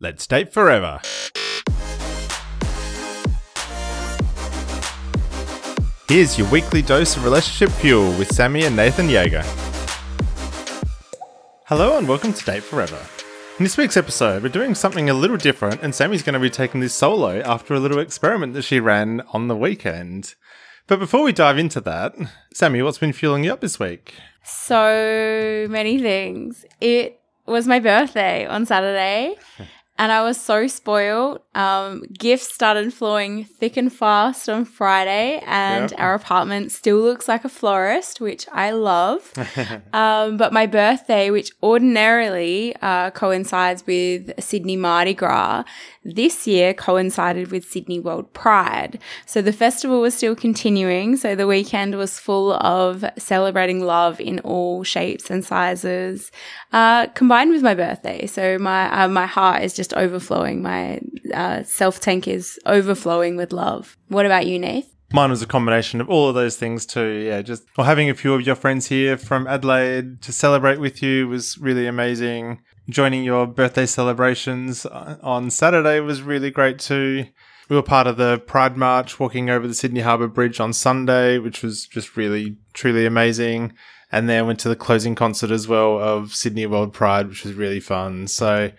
Let's date forever. Here's your weekly dose of relationship fuel with Sammi and Nathan Jaeger. Hello and welcome to Date Forever. In this week's episode, we're doing something a little different, and Sammy's going to be taking this solo after a little experiment that she ran on the weekend. But before we dive into that, Sammi, what's been fueling you up this week? So many things. It was my birthday on Saturday. And I was so spoiled. Gifts started flowing thick and fast on Friday, and Our apartment still looks like a florist, which I love. But my birthday, which ordinarily coincides with Sydney Mardi Gras, this year coincided with Sydney World Pride. So the festival was still continuing. So the weekend was full of celebrating love in all shapes and sizes, combined with my birthday. So my heart is just overflowing. My self-tank is overflowing with love. What about you, Nath? Mine was a combination of all of those things too. Yeah, having a few of your friends here from Adelaide to celebrate with you was really amazing. Joining your birthday celebrations on Saturday was really great too. We were part of the Pride March, walking over the Sydney Harbour Bridge on Sunday, which was just really, truly amazing. And then went to the closing concert as well of Sydney World Pride, which was really fun. So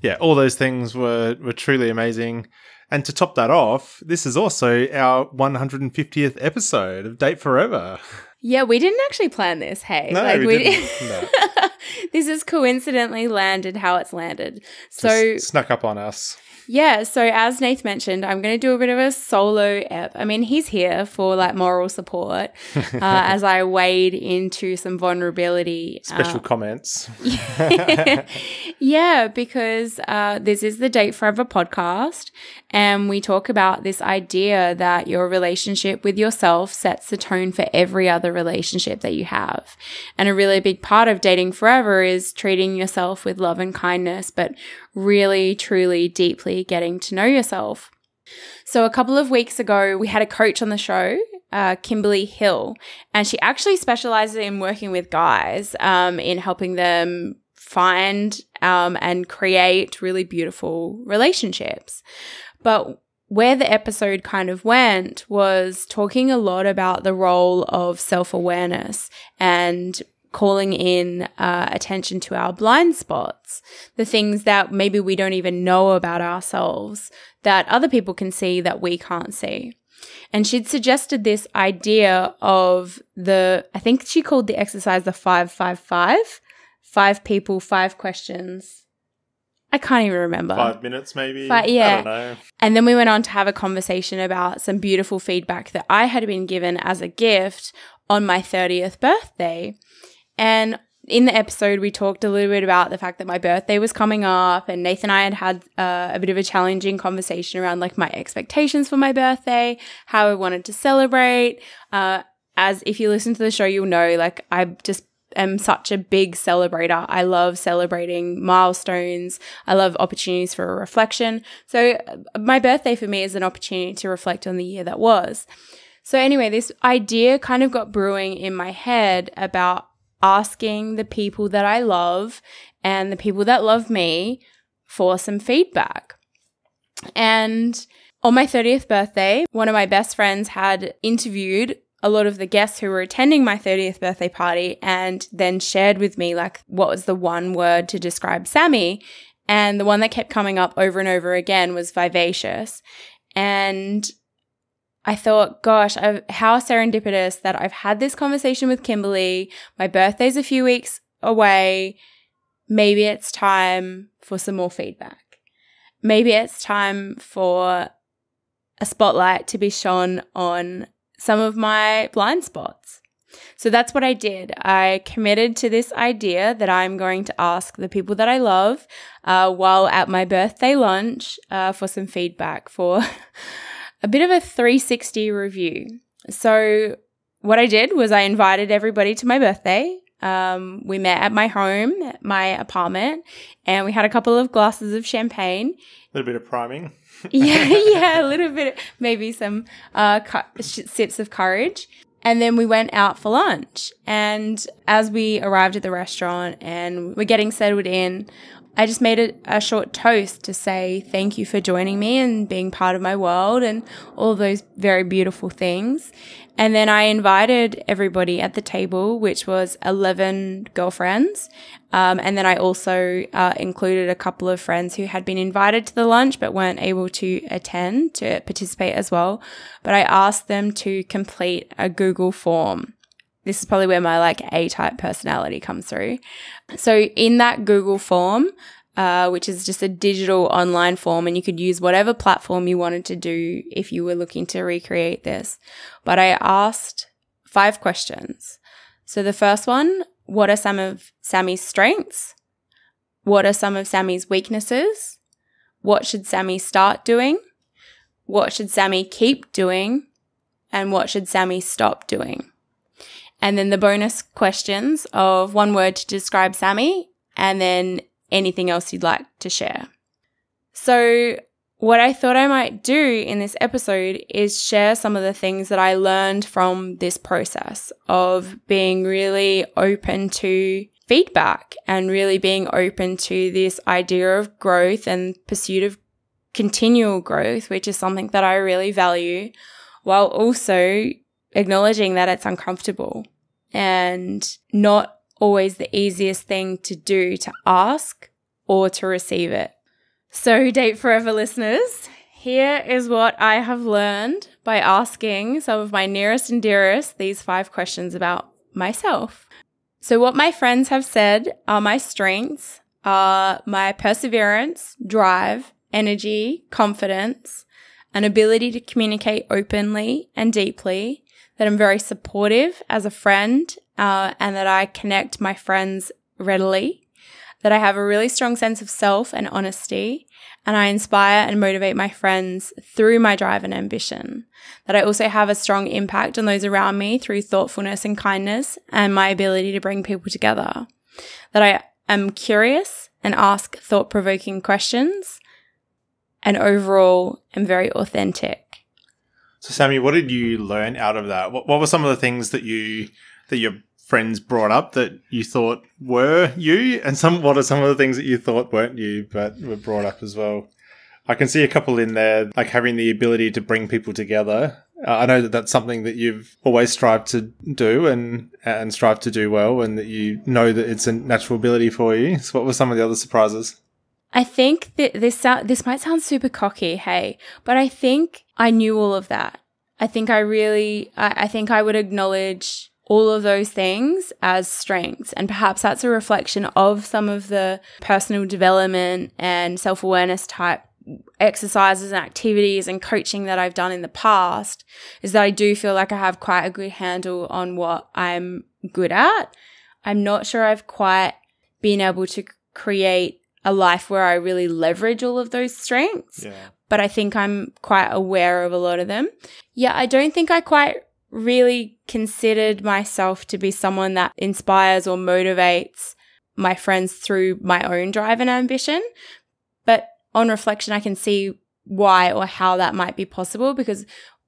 yeah, all those things were truly amazing. And to top that off, this is also our 150th episode of Date Forever. Yeah, we didn't actually plan this, hey? No, we didn't. No. This has coincidentally landed how it's landed. Just snuck up on us. Yeah, so as Nath mentioned, I'm going to do a bit of a solo ep. I mean, he's here for like moral support as I wade into some vulnerability. Special comments. Yeah, because this is the Date Forever podcast, and we talk about this idea that your relationship with yourself sets the tone for every other relationship that you have. And a really big part of dating forever is treating yourself with love and kindness, but really, truly, deeply getting to know yourself. So a couple of weeks ago, we had a coach on the show, Kimberly Hill, and she actually specializes in working with guys in helping them find and create really beautiful relationships. But where the episode kind of went was talking a lot about the role of self-awareness and calling in attention to our blind spots, the things that maybe we don't even know about ourselves that other people can see that we can't see. And she'd suggested this idea of I think she called the exercise the 5-5-5, 5 people, 5 questions. I can't even remember. 5 minutes maybe? Yeah. I don't know. And then we went on to have a conversation about some beautiful feedback that I had been given as a gift on my 30th birthday. And in the episode, we talked a little bit about the fact that my birthday was coming up, and Nathan and I had a bit of a challenging conversation around like my expectations for my birthday, how I wanted to celebrate. As if you listen to the show, you'll know, like I just am such a big celebrator. I love celebrating milestones. I love opportunities for a reflection. So my birthday for me is an opportunity to reflect on the year that was. So anyway, this idea kind of got brewing in my head about asking the people that I love and the people that love me for some feedback. And on my 30th birthday, one of my best friends had interviewed a lot of the guests who were attending my 30th birthday party and then shared with me like what was the one word to describe Sammi. And the one that kept coming up over and over again was vivacious. And I thought, gosh, how serendipitous that I've had this conversation with Kimberly. My birthday's a few weeks away. Maybe it's time for some more feedback. Maybe it's time for a spotlight to be shone on some of my blind spots. So that's what I did. I committed to this idea that I'm going to ask the people that I love while at my birthday lunch for some feedback, for a bit of a 360 review. So what I did was I invited everybody to my birthday. We met at my home, at my apartment, and we had a couple of glasses of champagne. A little bit of priming. Yeah, a little bit, maybe some sips of courage. And then we went out for lunch. And as we arrived at the restaurant and we're getting settled in, I just made a short toast to say thank you for joining me and being part of my world and all those very beautiful things. And then I invited everybody at the table, which was 11 girlfriends. And then I also included a couple of friends who had been invited to the lunch but weren't able to attend to participate as well. But I asked them to complete a Google form. This is probably where my A-type personality comes through. So in that Google form, which is just a digital online form, and you could use whatever platform you wanted to do if you were looking to recreate this. But I asked 5 questions. So the first one, what are some of Sammi's strengths? What are some of Sammi's weaknesses? What should Sammi start doing? What should Sammi keep doing? And what should Sammi stop doing? And then the bonus questions of 1 word to describe Sammi, and then anything else you'd like to share. So what I thought I might do in this episode is share some of the things that I learned from this process of being really open to feedback and really being open to this idea of growth and pursuit of continual growth, which is something that I really value, while also acknowledging that it's uncomfortable and not always the easiest thing to do to ask or to receive it. So, Date Forever listeners, here is what I have learned by asking some of my nearest and dearest these 5 questions about myself. So what my friends have said are my strengths are my perseverance, drive, energy, confidence, an ability to communicate openly and deeply, that I'm very supportive as a friend, and that I connect my friends readily, that I have a really strong sense of self and honesty, and I inspire and motivate my friends through my drive and ambition, that I also have a strong impact on those around me through thoughtfulness and kindness and my ability to bring people together, that I am curious and ask thought-provoking questions, and overall am very authentic. So, Sammi, what did you learn out of that? What were some of the things that your friends brought up that you thought were you, and what are some of the things that you thought weren't you but were brought up as well? I can see a couple in there, like having the ability to bring people together. I know that that's something that you've always strived to do and strive to do well, and that you know that it's a natural ability for you. So what were some of the other surprises? I think that this might sound super cocky, hey, but I think I knew all of that. I think I would acknowledge all of those things as strengths, and perhaps that's a reflection of some of the personal development and self-awareness type exercises and activities and coaching that I've done in the past, is that I do feel like I have quite a good handle on what I'm good at. I'm not sure I've quite been able to create a life where I really leverage all of those strengths, but I think I'm quite aware of a lot of them. Yeah, I don't think I quite really considered myself to be someone that inspires or motivates my friends through my own drive and ambition, but on reflection, I can see why or how that might be possible, because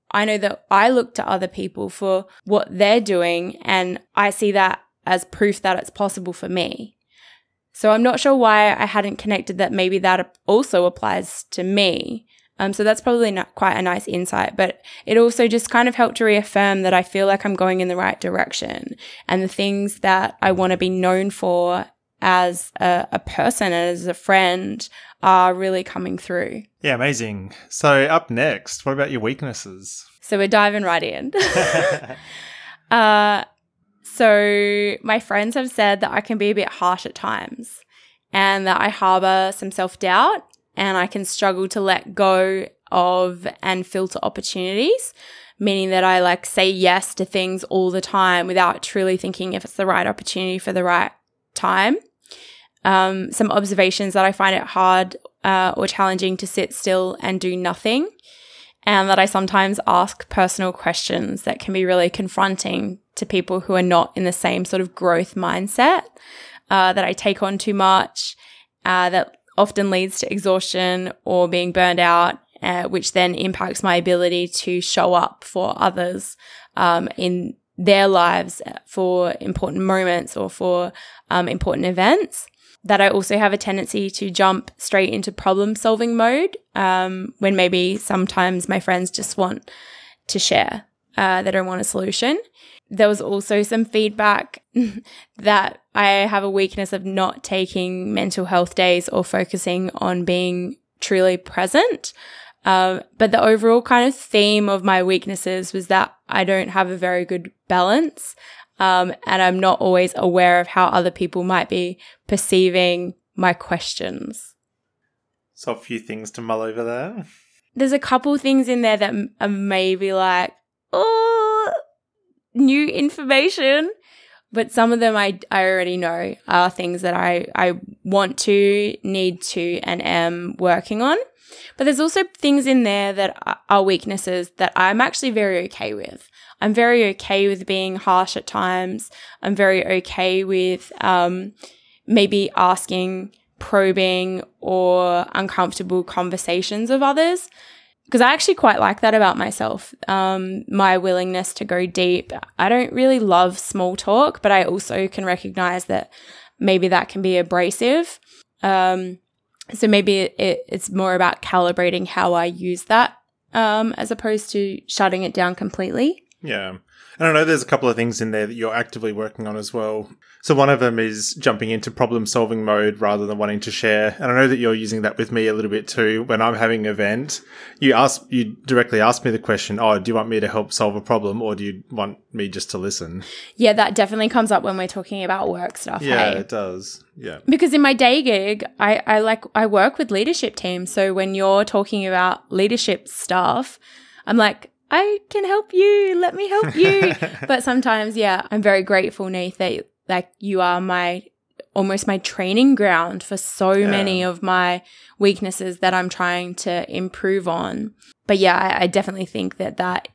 I know that I look to other people for what they're doing, and I see that as proof that it's possible for me. So I'm not sure why I hadn't connected that maybe that also applies to me. So that's probably not quite a nice insight, but it also just kind of helped to reaffirm that I feel like I'm going in the right direction, and the things that I want to be known for as a person and as a friend are really coming through. Yeah, amazing. So up next, what about your weaknesses? So we're diving right in. So my friends have said that I can be a bit harsh at times, and that I harbor some self-doubt, and I can struggle to let go of and filter opportunities, meaning that I say yes to things all the time without truly thinking if it's the right opportunity for the right time. Some observations that I find it hard or challenging to sit still and do nothing, and that I sometimes ask personal questions that can be really confronting to people who are not in the same sort of growth mindset, that I take on too much, that often leads to exhaustion or being burned out, which then impacts my ability to show up for others in their lives for important moments or for important events. that I also have a tendency to jump straight into problem solving mode when maybe sometimes my friends just want to share. They don't want a solution. There was also some feedback that I have a weakness of not taking mental health days or focusing on being truly present. But the overall kind of theme of my weaknesses was that I don't have a very good balance. And I'm not always aware of how other people might be perceiving my questions. So a few things to mull over there. There's a couple things in there that are maybe like, oh, new information. But some of them I already know are things that I want to, need to, and am working on. But there's also things in there that are weaknesses that I'm actually very okay with. I'm very okay with being harsh at times. I'm very okay with maybe asking probing or uncomfortable conversations of others, because I actually quite like that about myself, my willingness to go deep. I don't really love small talk, but I also can recognize that maybe that can be abrasive. So maybe it's more about calibrating how I use that as opposed to shutting it down completely. Yeah. And I know there's a couple of things in there that you're actively working on as well. So one of them is jumping into problem-solving mode rather than wanting to share. And I know that you're using that with me a little bit too. When I'm having an event, you directly ask me the question, oh, do you want me to help solve a problem or do you want me just to listen? Yeah, that definitely comes up when we're talking about work stuff. Yeah, hey? It does. Yeah. Because in my day gig, I work with leadership teams. So when you're talking about leadership stuff, I'm like, I can help you. Let me help you. But sometimes, yeah, I'm very grateful, Nath, that like you are almost my training ground for so many of my weaknesses that I'm trying to improve on. But yeah, I definitely think that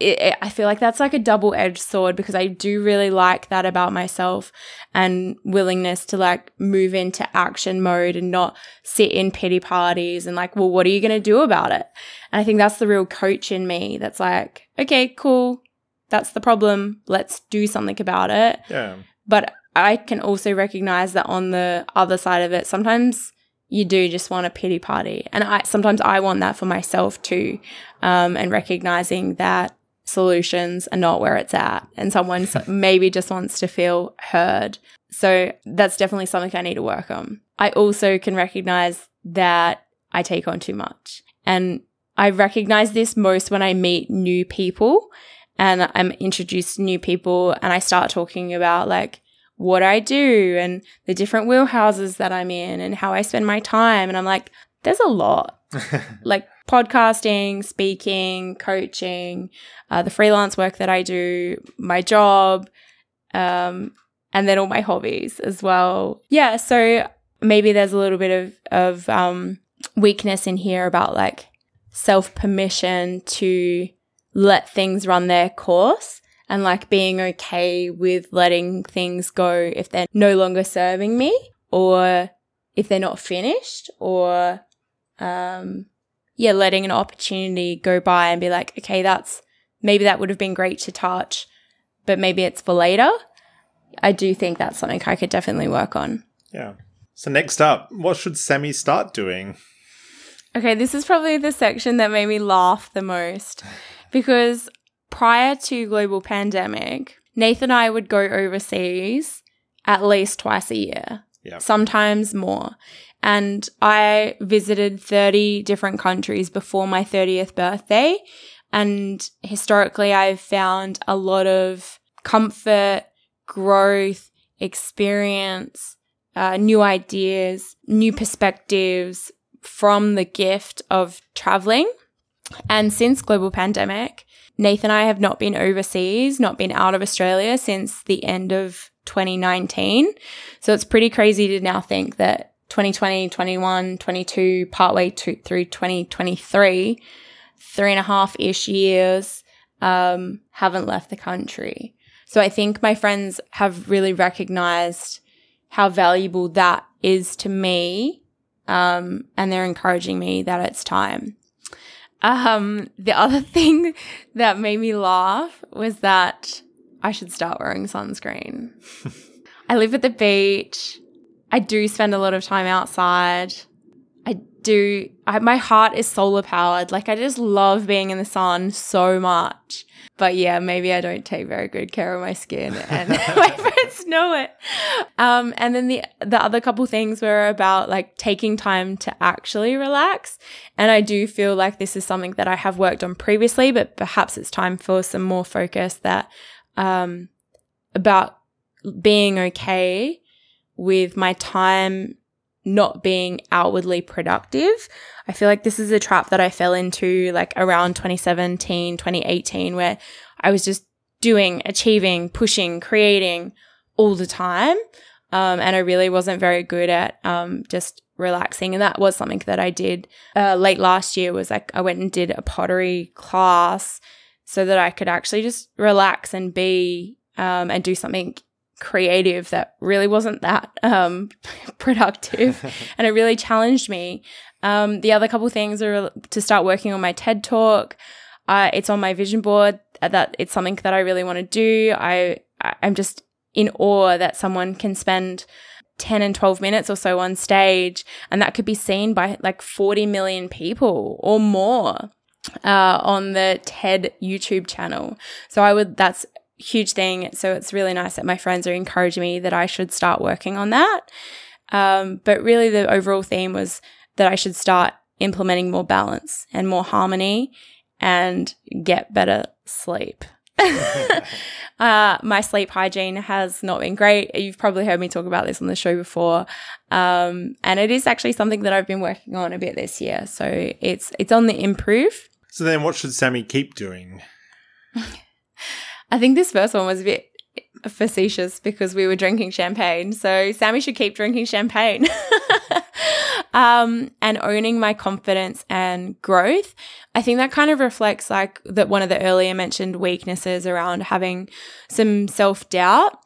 I feel like that's like a double-edged sword, because I do really like that about myself and willingness to like move into action mode and not sit in pity parties and like, well, what are you going to do about it? And I think that's the real coach in me that's like, okay, cool. That's the problem. Let's do something about it. Yeah. But I can also recognize that on the other side of it, sometimes you do just want a pity party. And sometimes I want that for myself too. And recognizing that solutions are not where it's at and someone maybe just wants to feel heard. So that's definitely something I need to work on. I also can recognize that I take on too much. And I recognize this most when I meet new people and I'm introduced to new people and I start talking about like what I do and the different wheelhouses that I'm in and how I spend my time. And I'm like, there's a lot. Like podcasting, speaking, coaching, the freelance work that I do, my job, and then all my hobbies as well. Yeah, so maybe there's a little bit of weakness in here about like self-permission to let things run their course and like being okay with letting things go if they're no longer serving me or if they're not finished or letting an opportunity go by and be like, okay, maybe that would have been great to touch, but maybe it's for later. I do think that's something I could definitely work on. Yeah. So next up, what should Sammi start doing? Okay, this is probably the section that made me laugh the most because prior to global pandemic, Nath and I would go overseas at least twice a year, sometimes more. And I visited 30 different countries before my 30th birthday. And historically, I've found a lot of comfort, growth, experience, new ideas, new perspectives from the gift of traveling. And since global pandemic, Nath and I have not been overseas, not been out of Australia since the end of 2019. So it's pretty crazy to now think that 2020, 21, 22, partway through 2023, 3.5-ish years, haven't left the country. So I think my friends have really recognized how valuable that is to me, and they're encouraging me that it's time. The other thing that made me laugh was that I should start wearing sunscreen. I live at the beach. I do spend a lot of time outside. My heart is solar powered. Like, I just love being in the sun so much. But yeah, maybe I don't take very good care of my skin, and my friends know it. And then the other couple things were about like taking time to actually relax. And I do feel like this is something that I have worked on previously, but perhaps it's time for some more focus that about being okay with my time not being outwardly productive. I feel like this is a trap that I fell into like around 2017, 2018, where I was just doing, achieving, pushing, creating all the time. And I really wasn't very good at just relaxing. And that was something that I did late last year, was like I went and did a pottery class so that I could actually just relax and be and do something creative that really wasn't that productive. And it really challenged me. The other couple things are to start working on my TED Talk. It's on my vision board. That it's something that I really want to do. I'm just in awe that someone can spend 10 and 12 minutes or so on stage, and that could be seen by like 40 million people or more on the TED YouTube channel. So that's huge thing. So it's really nice that my friends are encouraging me that I should start working on that. But really the overall theme was that I should start implementing more balance and more harmony and get better sleep. My sleep hygiene has not been great. You've probably heard me talk about this on the show before. And it is actually something that I've been working on a bit this year. So it's on the improve. So then what should Sammi keep doing? I think this first one was a bit facetious because we were drinking champagne. So Sammi should keep drinking champagne. And owning my confidence and growth. I think that kind of reflects like that one of the earlier mentioned weaknesses around having some self-doubt.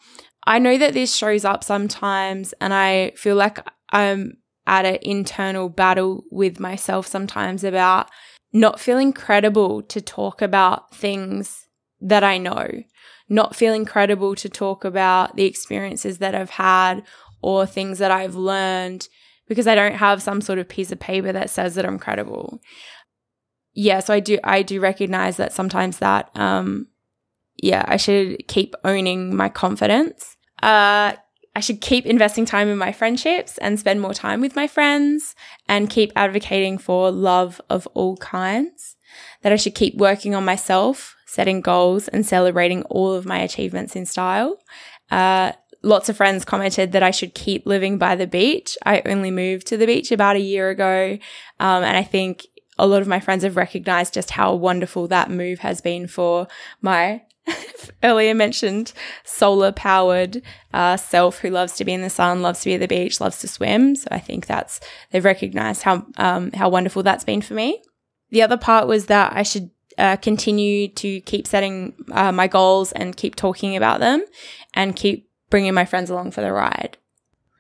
I know that this shows up sometimes, and I feel like I'm at an internal battle with myself sometimes about not feeling credible to talk about things that I know, not feeling credible to talk about the experiences that I've had or things that I've learned, because I don't have some sort of piece of paper that says that I'm credible. Yeah, so I do recognize that sometimes that, I should keep owning my confidence. I should keep investing time in my friendships and spend more time with my friends, and keep advocating for love of all kinds. That I should keep working on myself, setting goals, and celebrating all of my achievements in style. Lots of friends commented that I should keep living by the beach. I only moved to the beach about a year ago. And I think a lot of my friends have recognized just how wonderful that move has been for my earlier mentioned solar powered self who loves to be in the sun, loves to be at the beach, loves to swim. So I think they've recognized how wonderful that's been for me. The other part was that I should continue to keep setting my goals and keep talking about them, and keep bringing my friends along for the ride.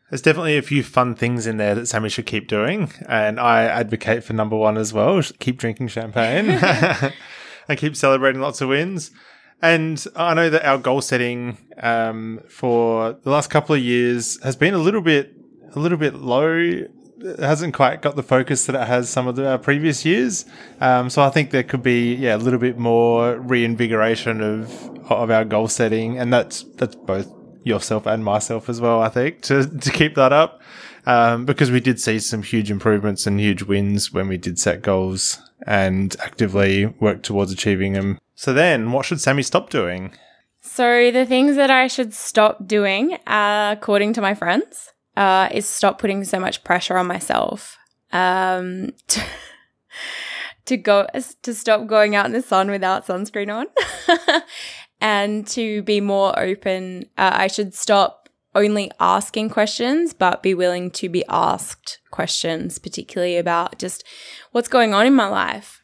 There's definitely a few fun things in there that Sammi should keep doing, and I advocate for number one as well. Keep drinking champagne and keep celebrating lots of wins. And I know that our goal setting for the last couple of years has been a little bit low. It hasn't quite got the focus that it has some of our previous years. So I think there could be a little bit more reinvigoration of our goal setting, and that's both yourself and myself as well, I think, to keep that up, because we did see some huge improvements and huge wins when we did set goals and actively work towards achieving them. So then what should Sammi stop doing? So the things that I should stop doing, according to my friends, is stop putting so much pressure on myself, to stop going out in the sun without sunscreen on. And to be more open. I should stop only asking questions, but be willing to be asked questions, particularly about just what's going on in my life.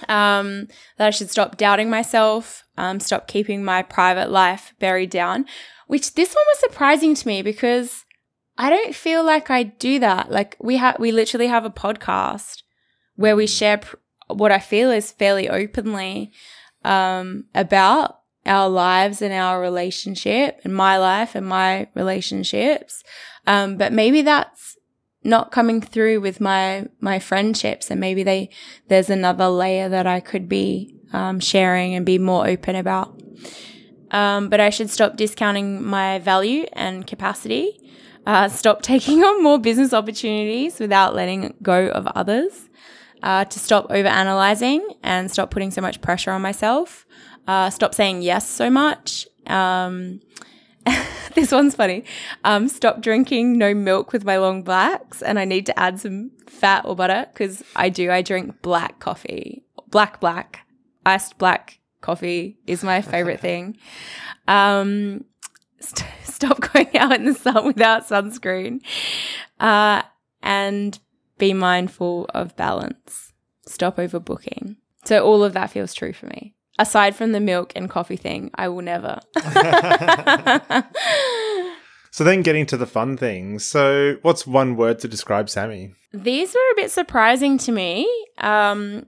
That I should stop doubting myself, stop keeping my private life buried down, which this one was surprising to me because I don't feel like I do that. Like we literally have a podcast where we share what I feel is fairly openly about our lives and our relationship, and my life and my relationships. But maybe that's not coming through with my friendships, and maybe there's another layer that I could be sharing and be more open about. But I should stop discounting my value and capacity, stop taking on more business opportunities without letting go of others, to stop overanalyzing and stop putting so much pressure on myself, stop saying yes so much. This one's funny. Stop drinking no milk with my long blacks, and I need to add some fat or butter because I drink black coffee. Black. Iced black coffee is my favorite thing. Stop going out in the sun without sunscreen, and be mindful of balance. Stop overbooking. So all of that feels true for me. Aside from the milk and coffee thing, I will never. So then getting to the fun things. So what's one word to describe Sammi? These were a bit surprising to me.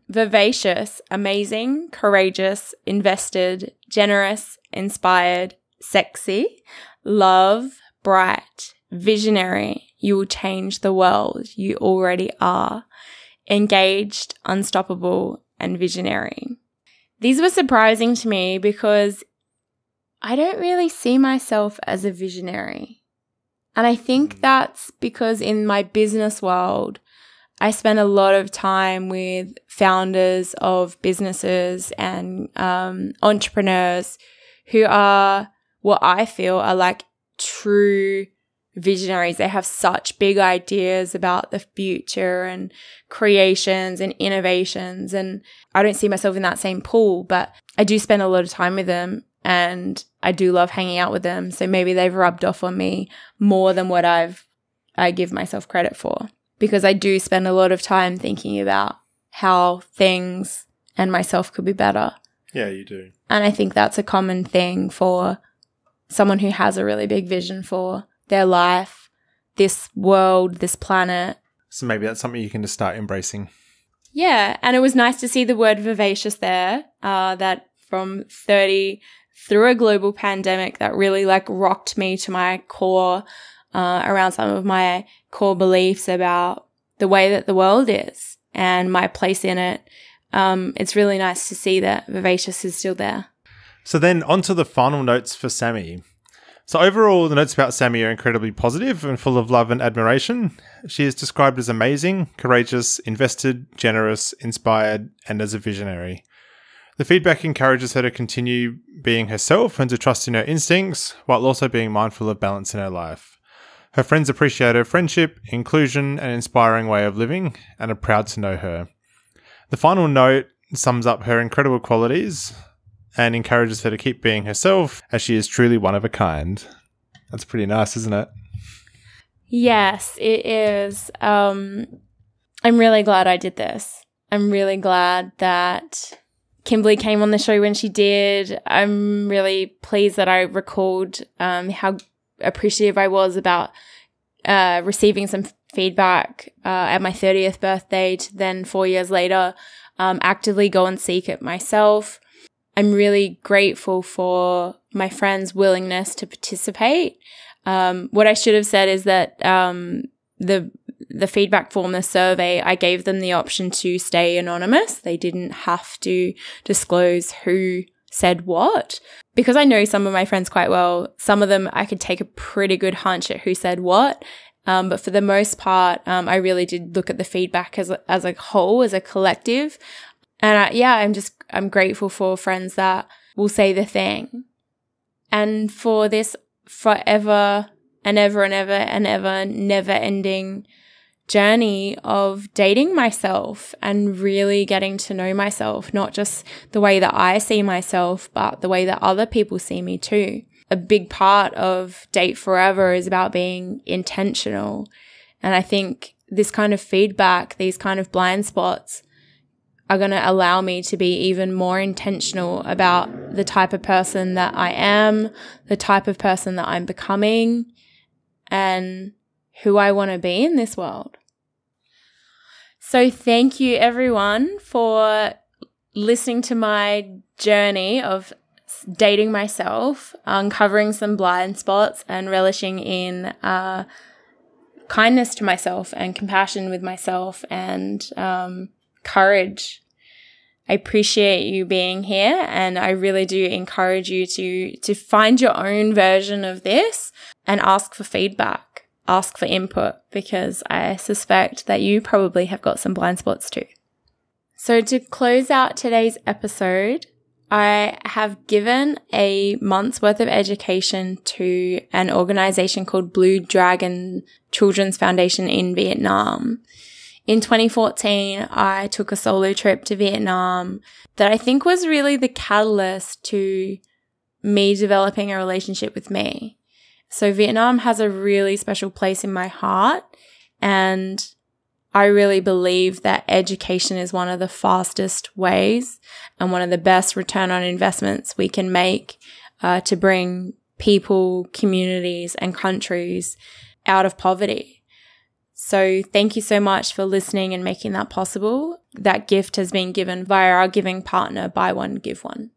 Vivacious, amazing, courageous, invested, generous, inspired, sexy, love, bright, visionary. You will change the world. You already are. Engaged, unstoppable, and visionary. These were surprising to me because I don't really see myself as a visionary. And I think that's because in my business world, I spend a lot of time with founders of businesses and entrepreneurs who are what I feel are like true visionaries. They have such big ideas about the future and creations and innovations. And I don't see myself in that same pool, but I do spend a lot of time with them and I do love hanging out with them. So maybe they've rubbed off on me more than what I give myself credit for, because I do spend a lot of time thinking about how things and myself could be better. Yeah, you do. And I think that's a common thing for someone who has a really big vision for their life, this world, this planet. So maybe that's something you can just start embracing. Yeah, and it was nice to see the word vivacious there, that from 30 through a global pandemic that really like rocked me to my core, around some of my core beliefs about the way that the world is and my place in it. It's really nice to see that vivacious is still there. So then on to the final notes for Sammi. So overall, the notes about Sammi are incredibly positive and full of love and admiration. She is described as amazing, courageous, invested, generous, inspired, and as a visionary. The feedback encourages her to continue being herself and to trust in her instincts, while also being mindful of balance in her life. Her friends appreciate her friendship, inclusion, and inspiring way of living, and are proud to know her. The final note sums up her incredible qualities and encourages her to keep being herself, as she is truly one of a kind. That's pretty nice, isn't it? Yes, it is. I'm really glad I did this. I'm really glad that Kimberly came on the show when she did. I'm really pleased that I recalled how appreciative I was about receiving some feedback at my 30th birthday to then 4 years later actively go and seek it myself. I'm really grateful for my friends' willingness to participate. What I should have said is that the feedback form, the survey, I gave them the option to stay anonymous. They didn't have to disclose who said what. Because I know some of my friends quite well, some of them I could take a pretty good hunch at who said what. But for the most part, I really did look at the feedback as a whole, as a collective. And I'm grateful for friends that will say the thing. And for this forever and ever and ever and ever never ending journey of dating myself and really getting to know myself, not just the way that I see myself, but the way that other people see me too. A big part of Date Forever is about being intentional. And I think this kind of feedback, these kind of blind spots are going to allow me to be even more intentional about the type of person that I am, the type of person that I'm becoming, and who I want to be in this world. So thank you everyone for listening to my journey of dating myself, uncovering some blind spots and relishing in kindness to myself and compassion with myself and courage. I appreciate you being here, and I really do encourage you to find your own version of this and ask for feedback, ask for input, because I suspect that you probably have got some blind spots too. So to close out today's episode, I have given a month's worth of education to an organization called Blue Dragon Children's Foundation in Vietnam. In 2014, I took a solo trip to Vietnam that I think was really the catalyst to me developing a relationship with me. So Vietnam has a really special place in my heart, and I really believe that education is one of the fastest ways and one of the best return on investments we can make to bring people, communities, and countries out of poverty. So thank you so much for listening and making that possible. That gift has been given via our giving partner, Buy One, Give One.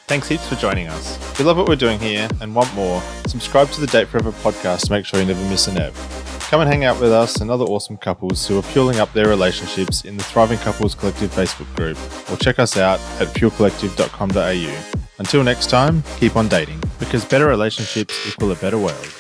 Thanks heaps for joining us. If you love what we're doing here and want more, subscribe to the Date Forever podcast to make sure you never miss an ep. Come and hang out with us and other awesome couples who are fueling up their relationships in the Thriving Couples Collective Facebook group, or check us out at fuelcollective.com.au. Until next time, keep on dating, because better relationships equal a better world.